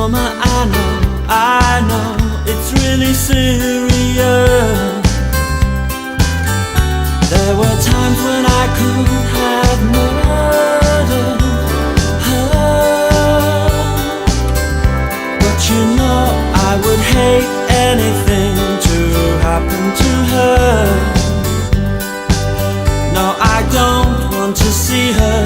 Coma, I know, it's really serious. There were times when I could have murdered her, but you know I would hate anything to happen to her. No, I don't want to see her